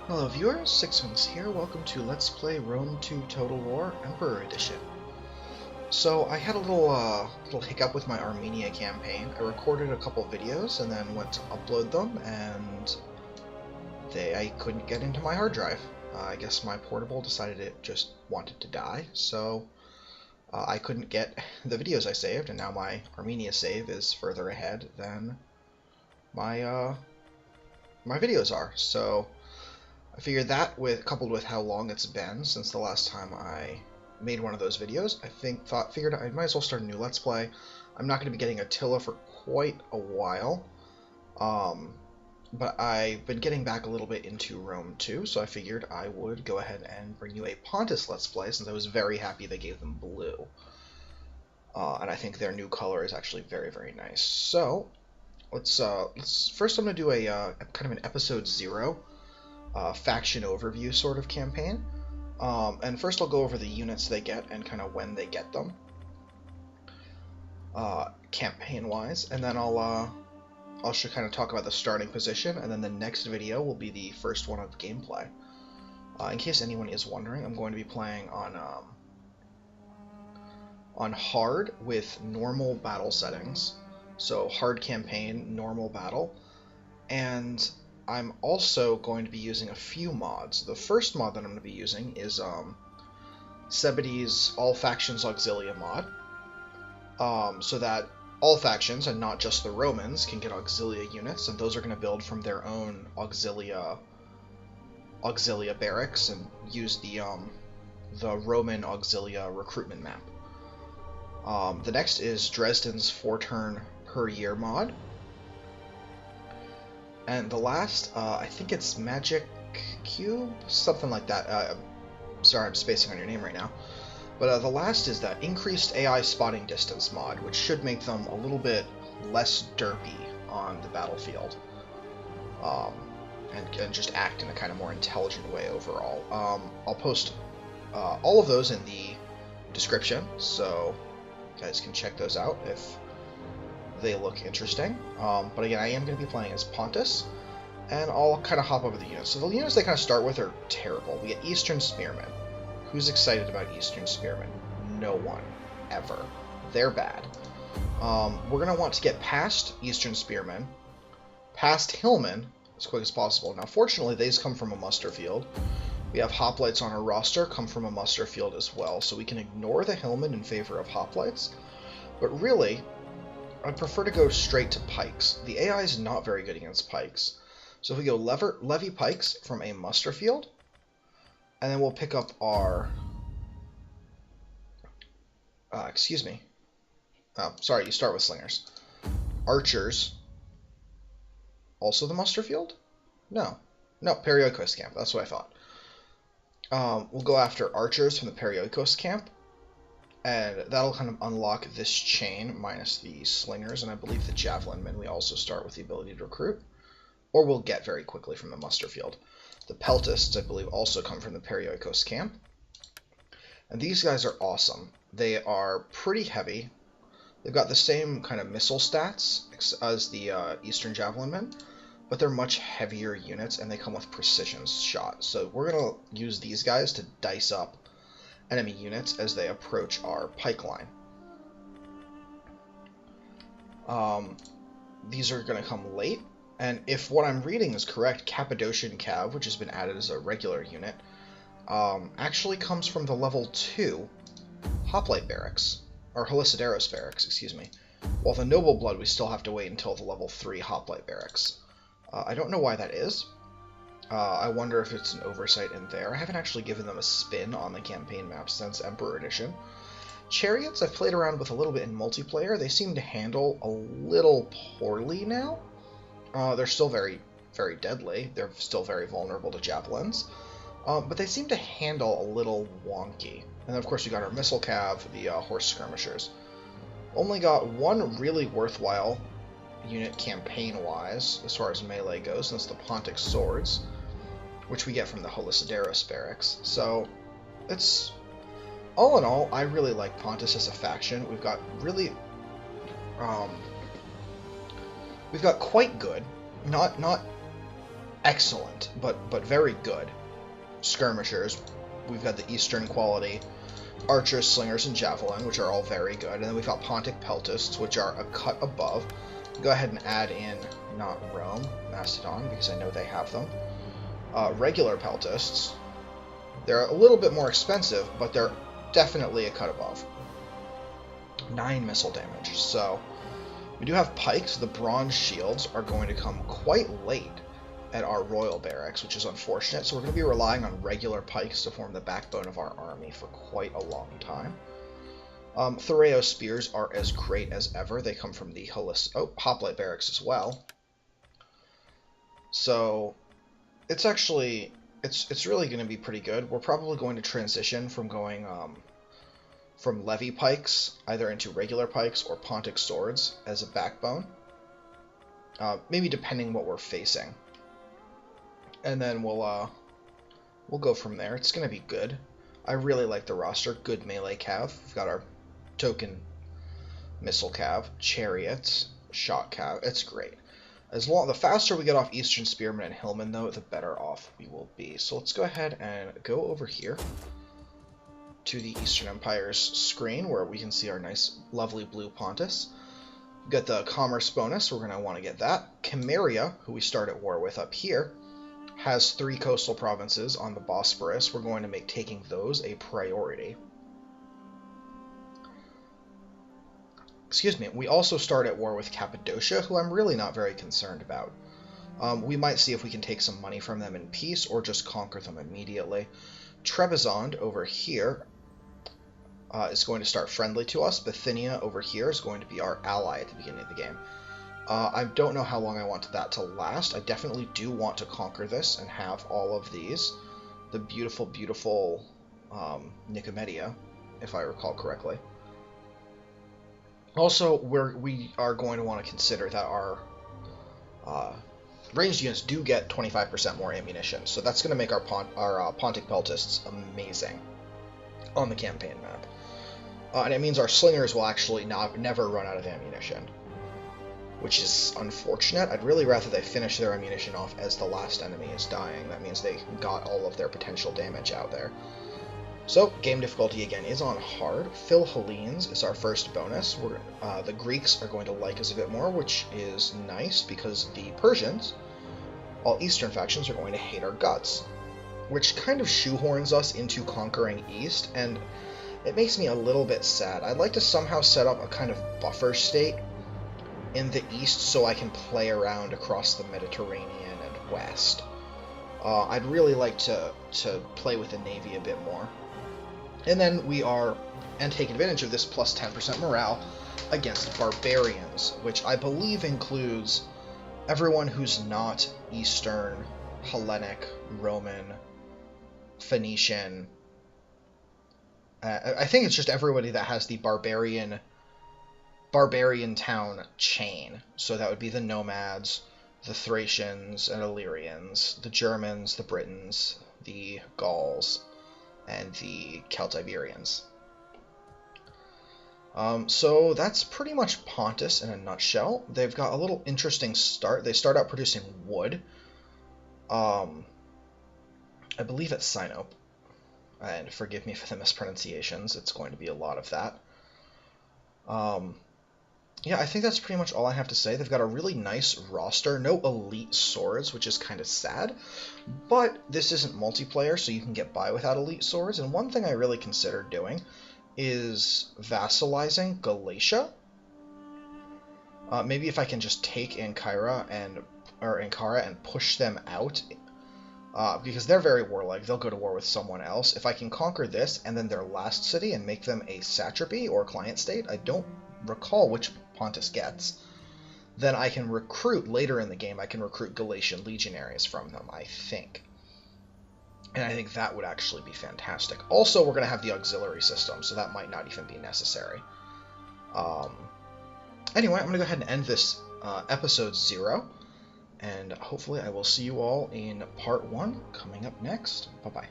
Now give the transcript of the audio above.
Hello viewers, Sixwings here, welcome to Let's Play Rome 2 Total War Emperor Edition. So I had a little hiccup with my Armenia campaign. I recorded a couple videos and then went to upload them and I couldn't get into my hard drive. I guess my portable decided it just wanted to die, so I couldn't get the videos I saved, and now my Armenia save is further ahead than my videos are. So I figured that, coupled with how long it's been since the last time I made one of those videos, figured I might as well start a new Let's Play. I'm not going to be getting Attila for quite a while, but I've been getting back a little bit into Rome too, so I figured I would go ahead and bring you a Pontus Let's Play, since I was very happy they gave them blue. And I think their new color is actually very, very nice. So, let's first I'm going to do a kind of an episode 0 faction overview sort of campaign. And first I'll go over the units they get and kind of when they get them, campaign-wise, and then I'll should kind of talk about the starting position, and then the next video will be the first one of gameplay. In case anyone is wondering, I'm going to be playing on hard with normal battle settings, so hard campaign, normal battle, and I'm also going to be using a few mods. The first mod that I'm going to be using is Sebidee's All Factions Auxilia mod, so that all factions, and not just the Romans, can get Auxilia units, and those are going to build from their own Auxilia barracks and use the Roman Auxilia recruitment map. The next is Dresden's 4-turn per year mod. And the last, I think it's Magic Cube? Something like that. Sorry, I'm spacing on your name right now. But the last is that increased AI spotting distance mod, which should make them a little bit less derpy on the battlefield. And just act in a kind of more intelligent way overall. I'll post all of those in the description, so you guys can check those out if they look interesting. But again, I am going to be playing as Pontus, and I'll kind of hop over the units. So the units they kind of start with are terrible. We get Eastern Spearmen. Who's excited about Eastern Spearmen? No one. Ever. They're bad. We're going to want to get past Eastern Spearmen, past Hillmen, as quick as possible. Now, fortunately, these come from a muster field. We have hoplites on our roster, come from a muster field as well, so we can ignore the Hillmen in favor of hoplites. But really, I'd prefer to go straight to pikes. The AI is not very good against pikes. So if we go levy pikes from a muster field, and then we'll pick up our... excuse me. Oh, sorry, you start with slingers. Archers. Also the muster field? No. No, Perioikos camp. That's what I thought. We'll go after archers from the Perioikos camp, and that'll kind of unlock this chain, minus the slingers, and I believe the javelin men we also start with the ability to recruit, or we'll get very quickly from the muster field. The peltists, I believe, also come from the Perioikos camp, and these guys are awesome. They are pretty heavy. They've got the same kind of missile stats as the Eastern javelin men, but they're much heavier units, and they come with precision shot. So we're going to use these guys to dice up enemy units as they approach our pike line. These are going to come late, and if what I'm reading is correct, Cappadocian Cav, which has been added as a regular unit, actually comes from the level 2 hoplite barracks, or Helicideros barracks, excuse me, while the Noble Blood we still have to wait until the level 3 hoplite barracks. I don't know why that is. I wonder if it's an oversight in there. I haven't actually given them a spin on the campaign map since Emperor Edition. Chariots I've played around with a little bit in multiplayer. They seem to handle a little poorly now. They're still very, very deadly. They're still very vulnerable to javelins. But they seem to handle a little wonky. And then, of course, we got our missile cav, the horse skirmishers. Only got one really worthwhile unit campaign-wise, as far as melee goes, and that's the Pontic swords, which we get from the Helicideros barracks. So, it's... all in all, I really like Pontus as a faction. We've got really... we've got quite good, not excellent, but very good skirmishers. We've got the Eastern quality archers, slingers, and javelin, which are all very good. And then we've got Pontic peltasts, which are a cut above. Go ahead and add in, not Rome, Macedon, because I know they have them. Regular peltasts. They're a little bit more expensive, but they're definitely a cut above. 9 missile damage. So we do have pikes. The bronze shields are going to come quite late at our royal barracks, which is unfortunate. So we're going to be relying on regular pikes to form the backbone of our army for quite a long time. Thoreo spears are as great as ever. They come from the hoplite barracks as well. So it's actually it's really going to be pretty good. We're probably going to transition from going from levy pikes either into regular pikes or Pontic swords as a backbone. Maybe depending what we're facing. And then we'll go from there. It's going to be good. I really like the roster. Good melee cav. We've got our token missile cav, chariots, shot cav. It's great. The faster we get off Eastern Spearmen and Hillmen, though, the better off we will be. So let's go ahead and go over here to the Eastern Empire's screen, where we can see our nice, lovely blue Pontus. We've got the commerce bonus. We're going to want to get that. Chimeria, who we start at war with up here, has 3 coastal provinces on the Bosporus. We're going to make taking those a priority. Excuse me. We also start at war with Cappadocia, who I'm really not very concerned about. We might see if we can take some money from them in peace, or just conquer them immediately. Trebizond over here is going to start friendly to us. Bithynia over here is going to be our ally at the beginning of the game. I don't know how long I want that to last. I definitely do want to conquer this and have all of these. The beautiful, beautiful Nicomedia, if I recall correctly. Also, we are going to want to consider that our ranged units do get 25% more ammunition, so that's going to make our Pontic peltasts amazing on the campaign map. And it means our slingers will actually never run out of ammunition, which is unfortunate. I'd really rather they finish their ammunition off as the last enemy is dying. That means they got all of their potential damage out there. So, game difficulty again is on hard. Philhellenes is our first bonus. The Greeks are going to like us a bit more, which is nice, because the Persians, all Eastern factions, are going to hate our guts, which kind of shoehorns us into conquering East, and it makes me a little bit sad. I'd like to somehow set up a kind of buffer state in the East so I can play around across the Mediterranean and West. I'd really like to play with the Navy a bit more. And then take advantage of this plus 10% morale against barbarians, which I believe includes everyone who's not Eastern, Hellenic, Roman, Phoenician. I think it's just everybody that has the barbarian town chain. So that would be the Nomads, the Thracians and Illyrians, the Germans, the Britons, the Gauls, and the Celtiberians. So that's pretty much Pontus in a nutshell. They've got a little interesting start. They start out producing wood. I believe it's Sinope. And forgive me for the mispronunciations. It's going to be a lot of that. Yeah, I think that's pretty much all I have to say. They've got a really nice roster. No elite swords, which is kind of sad. But this isn't multiplayer, so you can get by without elite swords. And one thing I really considered doing is vassalizing Galatia. Maybe if I can just take Ankara and push them out, because they're very warlike. They'll go to war with someone else. If I can conquer this and then their last city and make them a satrapy or client state, I don't recall which Pontus gets, then I can recruit later in the game. I can recruit Galatian legionaries from them, I think. And I think that would actually be fantastic. Also, we're going to have the auxiliary system, so that might not even be necessary. Anyway, I'm going to go ahead and end this episode 0, and hopefully I will see you all in part 1 coming up next. Bye-bye.